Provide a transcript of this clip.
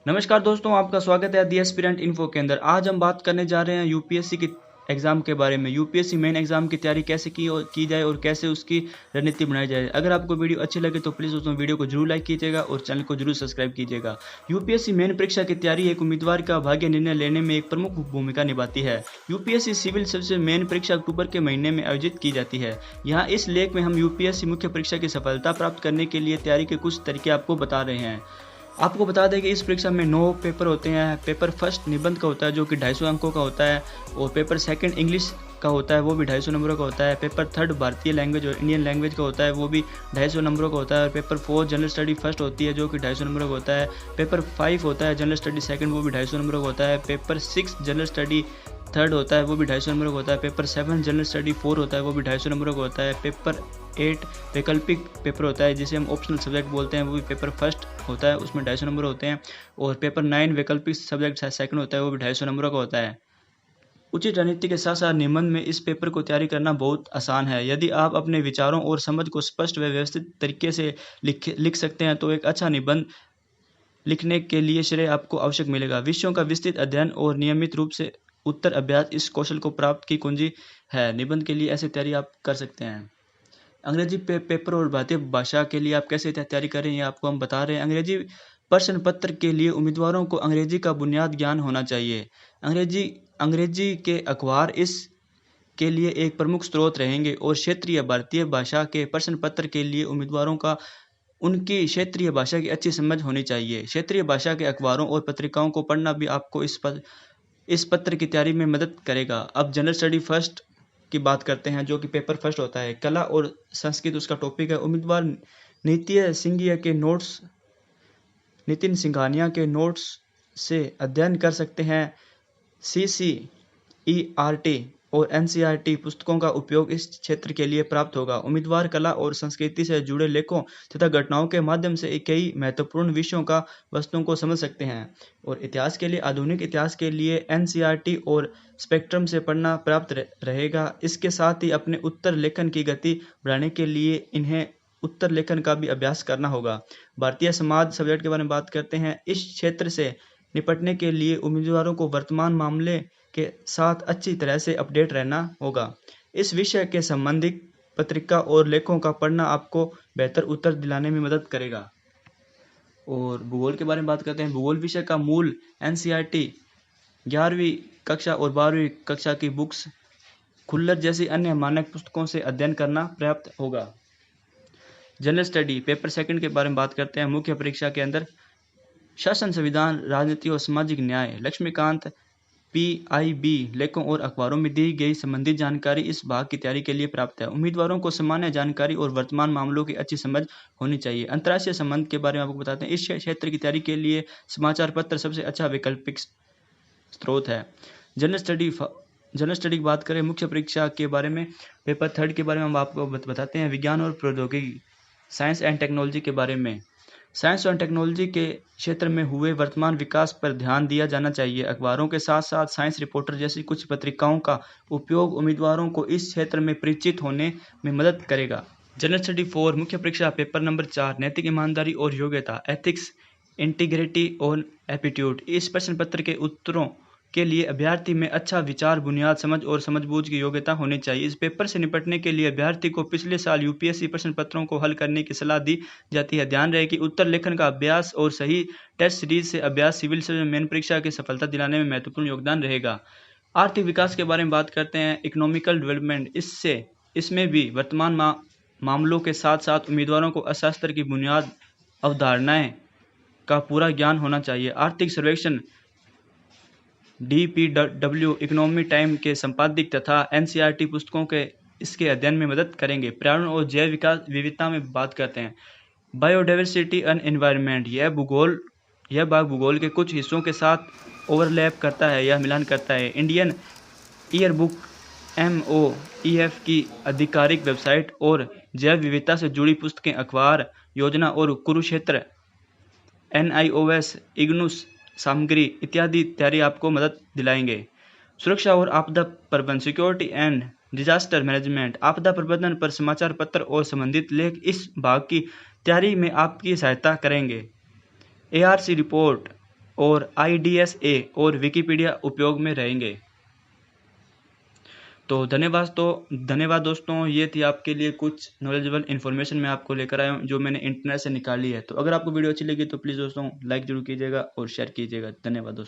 नमस्कार दोस्तों, आपका स्वागत है दी एस्पिरेंट इन्फो के अंदर। आज हम बात करने जा रहे हैं यूपीएससी की एग्ज़ाम के बारे में। यूपीएससी मेन एग्ज़ाम की तैयारी कैसे की जाए और कैसे उसकी रणनीति बनाई जाए। अगर आपको वीडियो अच्छी लगे तो प्लीज़ दोस्तों वीडियो को जरूर लाइक कीजिएगा और चैनल को जरूर सब्सक्राइब कीजिएगा। यूपीएससी मेन परीक्षा की तैयारी एक उम्मीदवार का भाग्य निर्णय लेने में एक प्रमुख भूमिका निभाती है। यूपीएससी सिविल सर्विस मेन परीक्षा अक्टूबर के महीने में आयोजित की जाती है। यहाँ इस लेख में हम यूपीएससी मुख्य परीक्षा की सफलता प्राप्त करने के लिए तैयारी के कुछ तरीके आपको बता रहे हैं। आपको बता दें कि इस परीक्षा में 9 पेपर होते हैं। पेपर फर्स्ट निबंध का होता है जो कि 250 अंकों का होता है, और पेपर सेकंड इंग्लिश का होता है वो भी 250 नंबरों का होता है। पेपर थर्ड भारतीय लैंग्वेज और इंडियन लैंग्वेज का होता है वो भी 250 नंबरों का होता है। और पेपर 4 जनरल स्टडी फर्स्ट होती है जो कि 250 नंबरों का होता है। पेपर 5 होता है जनरल स्टडी सेकंड, वो भी 250 नंबरों का होता है। पेपर 6 जनरल स्टडी थर्ड होता है वो भी 250 नंबरों का होता है। पेपर 7 जनरल स्टडी 4 होता है वो भी 250 नंबरों का होता है। पेपर 8 वैकल्पिक पेपर होता है जिसे हम ऑप्शनल सब्जेक्ट बोलते हैं, वो भी पेपर फर्स्ट होता है, उसमें 250 नंबर होते हैं। और पेपर 9 वैकल्पिक सब्जेक्ट सेकंड होता है वो भी 250 नंबरों का होता है। उचित रणनीति के साथ साथ निबंध में इस पेपर को तैयारी करना बहुत आसान है। यदि आप अपने विचारों और समझ को स्पष्ट व व्यवस्थित तरीके से लिख सकते हैं तो एक अच्छा निबंध लिखने के लिए श्रेय आपको आवश्यक मिलेगा। विषयों का विस्तृत अध्ययन और नियमित रूप से उत्तर अभ्यास इस कौशल को प्राप्त की कुंजी है। निबंध के लिए ऐसी तैयारी आप कर सकते हैं। अंग्रेजी पेपर और भारतीय भाषा के लिए आप कैसे तैयारी करें ये आपको हम बता रहे हैं। अंग्रेजी प्रश्न पत्र के लिए उम्मीदवारों को अंग्रेजी का बुनियाद ज्ञान होना चाहिए। अंग्रेजी के अखबार इस के लिए एक प्रमुख स्रोत रहेंगे, और क्षेत्रीय भारतीय भाषा के प्रश्न पत्र के लिए उम्मीदवारों का उनकी क्षेत्रीय भाषा की अच्छी समझ होनी चाहिए। क्षेत्रीय भाषा के अखबारों और पत्रिकाओं को पढ़ना भी आपको इस पत्र की तैयारी में मदद करेगा। अब जनरल स्टडी फर्स्ट की बात करते हैं जो कि पेपर फर्स्ट होता है। कला और संस्कृत उसका टॉपिक है। उम्मीदवार नितिन सिंघानिया के नोट्स से अध्ययन कर सकते हैं। CCERT और NCERT पुस्तकों का उपयोग इस क्षेत्र के लिए प्राप्त होगा। उम्मीदवार कला और संस्कृति से जुड़े लेखों तथा घटनाओं के माध्यम से कई महत्वपूर्ण विषयों का वस्तुओं को समझ सकते हैं। और इतिहास के लिए आधुनिक इतिहास के लिए NCERT और स्पेक्ट्रम से पढ़ना पर्याप्त रहेगा। इसके साथ ही अपने उत्तर लेखन की गति बढ़ाने के लिए इन्हें उत्तर लेखन का भी अभ्यास करना होगा। भारतीय समाज सब्जेक्ट के बारे में बात करते हैं। इस क्षेत्र से निपटने के लिए उम्मीदवारों को वर्तमान मामले के साथ अच्छी तरह से अपडेट रहना होगा। इस विषय के संबंधित पत्रिका और लेखों का पढ़ना आपको बेहतर उत्तर दिलाने में मदद करेगा। और भूगोल के बारे में बात करते हैं। भूगोल विषय का मूल NCERT 11वीं कक्षा और 12वीं कक्षा की बुक्स, खुल्लर जैसी अन्य मानक पुस्तकों से अध्ययन करना पर्याप्त होगा। जनरल स्टडी पेपर सेकंड के बारे में बात करते हैं। मुख्य परीक्षा के अंदर शासन, संविधान, राजनीति और सामाजिक न्याय, लक्ष्मीकांत PIB लेखों और अखबारों में दी गई संबंधित जानकारी इस भाग की तैयारी के लिए प्राप्त है। उम्मीदवारों को सामान्य जानकारी और वर्तमान मामलों की अच्छी समझ होनी चाहिए। अंतर्राष्ट्रीय संबंध के बारे में आपको बताते हैं। इस क्षेत्र की तैयारी के लिए समाचार पत्र सबसे अच्छा वैकल्पिक स्रोत है। जनरल स्टडी की बात करें मुख्य परीक्षा के बारे में, पेपर थर्ड के बारे में हम आपको बताते हैं। विज्ञान और प्रौद्योगिकी, साइंस एंड टेक्नोलॉजी के बारे में, साइंस और टेक्नोलॉजी के क्षेत्र में हुए वर्तमान विकास पर ध्यान दिया जाना चाहिए। अखबारों के साथ साथ साइंस रिपोर्टर जैसी कुछ पत्रिकाओं का उपयोग उम्मीदवारों को इस क्षेत्र में परिचित होने में मदद करेगा। जनरल स्टडी 4 मुख्य परीक्षा पेपर नंबर 4 नैतिक ईमानदारी और योग्यता, एथिक्स, इंटीग्रिटी और एप्टीट्यूड। इस प्रश्न पत्र के उत्तरों के लिए अभ्यर्थी में अच्छा विचार, बुनियाद समझ और समझबूझ की योग्यता होनी चाहिए। इस पेपर से निपटने के लिए अभ्यर्थी को पिछले साल यूपीएससी प्रश्न पत्रों को हल करने की सलाह दी जाती है। ध्यान रहे कि उत्तर लेखन का अभ्यास और सही टेस्ट सीरीज से अभ्यास सिविल सर्विस मेन परीक्षा की सफलता दिलाने में महत्वपूर्ण योगदान रहेगा। आर्थिक विकास के बारे में बात करते हैं। इकोनॉमिकल डेवलपमेंट, इसमें भी वर्तमान मामलों के साथ साथ उम्मीदवारों को अर्थशास्त्र की बुनियाद अवधारणाएं का पूरा ज्ञान होना चाहिए। आर्थिक सर्वेक्षण DPW इकोनॉमी टाइम के संपादक तथा NCERT पुस्तकों के इसके अध्ययन में मदद करेंगे। पर्यावरण और जैव विविधता में बात करते हैं। बायोडाइवर्सिटी एंड एनवायरनमेंट, यह भाग भूगोल के कुछ हिस्सों के साथ ओवरलैप करता है या मिलान करता है। इंडियन ईयर बुक MOEF की आधिकारिक वेबसाइट और जैव विविधता से जुड़ी पुस्तकें, अखबार, योजना और कुरुक्षेत्र, NIOS, इग्नूस सामग्री इत्यादि तैयारी आपको मदद दिलाएंगे। सुरक्षा और आपदा प्रबंधन, सिक्योरिटी एंड डिजास्टर मैनेजमेंट, आपदा प्रबंधन पर समाचार पत्र और संबंधित लेख इस भाग की तैयारी में आपकी सहायता करेंगे। ARC रिपोर्ट और IDSA और विकिपीडिया उपयोग में रहेंगे। तो धन्यवाद दोस्तों, ये थी आपके लिए कुछ नॉलेजेबल इन्फॉर्मेशन मैं आपको लेकर आया हूँ जो मैंने इंटरनेट से निकाली है। तो अगर आपको वीडियो अच्छी लगी तो प्लीज़ दोस्तों लाइक जरूर कीजिएगा और शेयर कीजिएगा। धन्यवाद दोस्तों।